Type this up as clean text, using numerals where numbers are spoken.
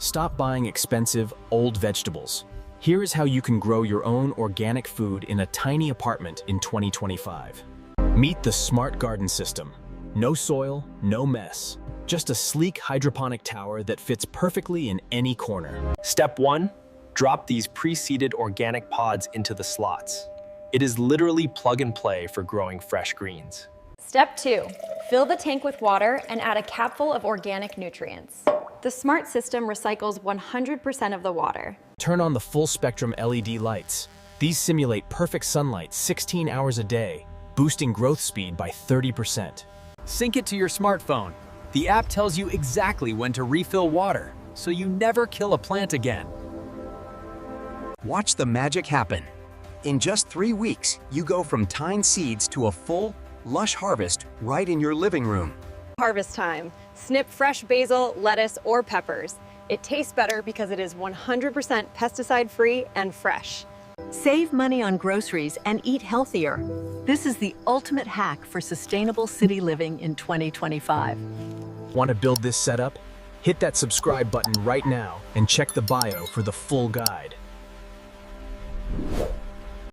Stop buying expensive, old vegetables. Here is how you can grow your own organic food in a tiny apartment in 2025. Meet the Smart Garden System. No soil, no mess. Just a sleek hydroponic tower that fits perfectly in any corner. Step 1. Drop these pre-seeded organic pods into the slots. It is literally plug and play for growing fresh greens. Step 2. Fill the tank with water and add a capful of organic nutrients. The Smart system recycles 100% of the water. Turn on the full-spectrum LED lights. These simulate perfect sunlight 16 hours a day, boosting growth speed by 30%. Sync it to your smartphone. The app tells you exactly when to refill water, so you never kill a plant again. Watch the magic happen. In just 3 weeks, you go from tine seeds to a full, lush harvest right in your living room. Harvest time. Snip fresh basil, lettuce, or peppers. It tastes better because it is 100% pesticide-free and fresh. Save money on groceries and eat healthier. This is the ultimate hack for sustainable city living in 2025. Want to build this setup? Hit that subscribe button right now and check the bio for the full guide.